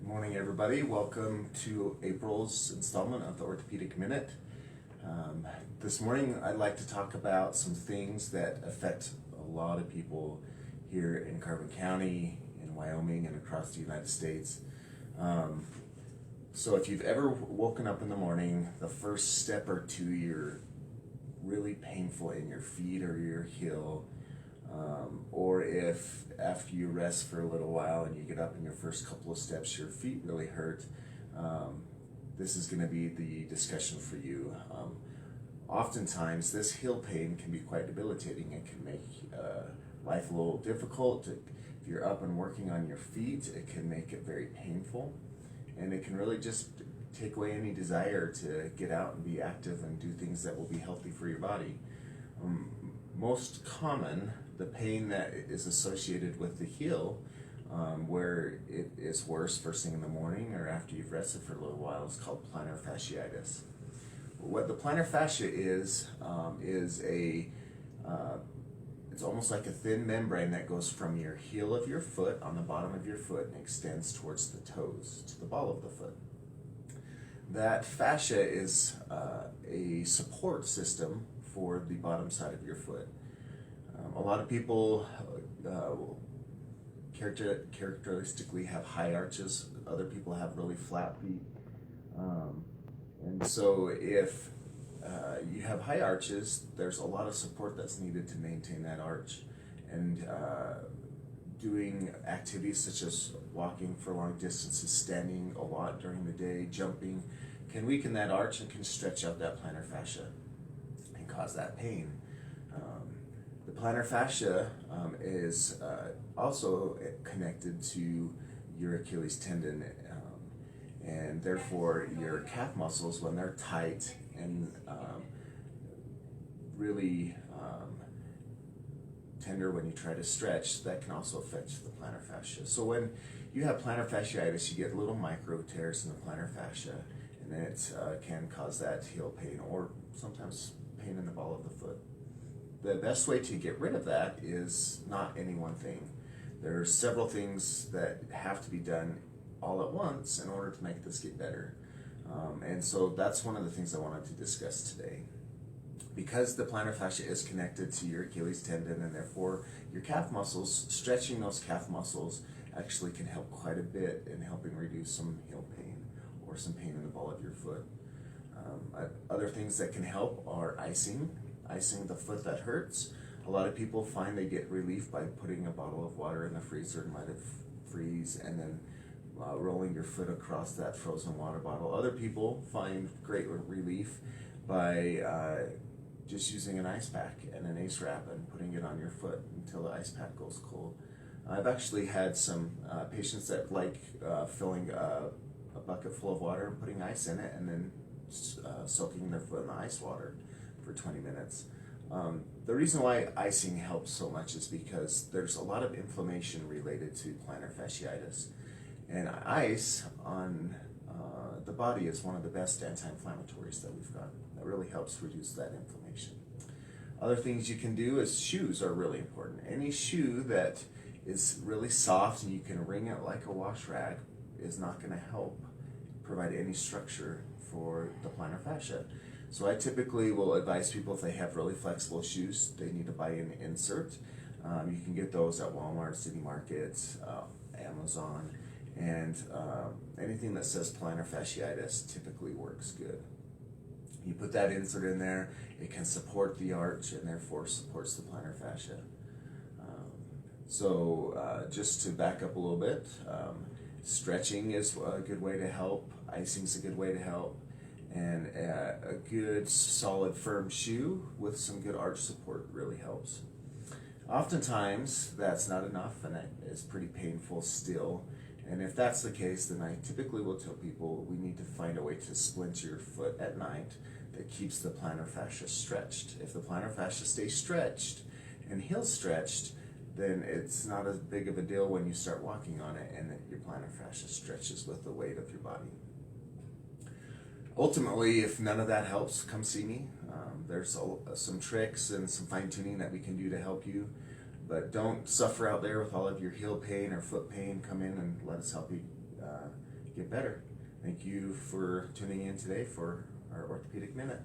Morning, everybody. Welcome to April's installment of the Orthopedic Minute. This morning, I'd like to talk about some things that affect a lot of people here in Carbon County, in Wyoming, and across the United States. So if you've ever woken up in the morning, the first step or two, you're really painful in your feet or your heel, or if after you rest for a little while and you get up in your first couple of steps, your feet really hurt, this is going to be the discussion for you. Oftentimes, this heel pain can be quite debilitating. It can make life a little difficult. If you're up and working on your feet, it can make it very painful, and it can really just take away any desire to get out and be active and do things that will be healthy for your body. Most common, the pain that is associated with the heel, where it is worse first thing in the morning or after you've rested for a little while, is called plantar fasciitis. What the plantar fascia is it's almost like a thin membrane that goes from your heel of your foot on the bottom of your foot and extends towards the toes, to the ball of the foot. That fascia is a support system for the bottom side of your foot. A lot of people characteristically have high arches. Other people have really flat feet. And so if you have high arches, there's a lot of support that's needed to maintain that arch. And doing activities such as walking for long distances, standing a lot during the day, jumping, can weaken that arch and can stretch out that plantar fascia and cause that pain. The plantar fascia is also connected to your Achilles tendon, and therefore your calf muscles, when they're tight and really tender when you try to stretch, that can also affect the plantar fascia. So when you have plantar fasciitis, you get little micro tears in the plantar fascia, and then it can cause that heel pain or sometimes pain in the ball of the foot. The best way to get rid of that is not any one thing. There are several things that have to be done all at once in order to make this get better. And so that's one of the things I wanted to discuss today. Because the plantar fascia is connected to your Achilles tendon and therefore your calf muscles, stretching those calf muscles actually can help quite a bit in helping reduce some heel pain or some pain in the ball of your foot. Other things that can help are icing the foot that hurts. A lot of people find they get relief by putting a bottle of water in the freezer and let it freeze, and then rolling your foot across that frozen water bottle. Other people find great relief by just using an ice pack and an ace wrap and putting it on your foot until the ice pack goes cold. I've actually had some patients that like filling a bucket full of water and putting ice in it and then soaking their foot in the ice water for 20 minutes. The reason why icing helps so much is because there's a lot of inflammation related to plantar fasciitis. And ice on the body is one of the best anti-inflammatories that we've got. That really helps reduce that inflammation. Other things you can do is shoes are really important. Any shoe that is really soft and you can wring it like a wash rag is not going to help provide any structure for the plantar fascia. So I typically will advise people, if they have really flexible shoes, they need to buy an insert. You can get those at Walmart, City Market, Amazon, and anything that says plantar fasciitis typically works good. You put that insert in there, it can support the arch and therefore supports the plantar fascia. Just to back up a little bit, stretching is a good way to help, icing is a good way to help, and a good solid firm shoe with some good arch support really helps. Oftentimes that's not enough and it is pretty painful still, and if that's the case, then I typically will tell people we need to find a way to splint your foot at night that keeps the plantar fascia stretched. If the plantar fascia stays stretched and heel stretched, then it's not as big of a deal when you start walking on it and your plantar fascia stretches with the weight of your body. Ultimately, if none of that helps, come see me. There's some tricks and some fine-tuning that we can do to help you. But don't suffer out there with all of your heel pain or foot pain. Come in and let us help you get better. Thank you for tuning in today for our Orthopedic Minute.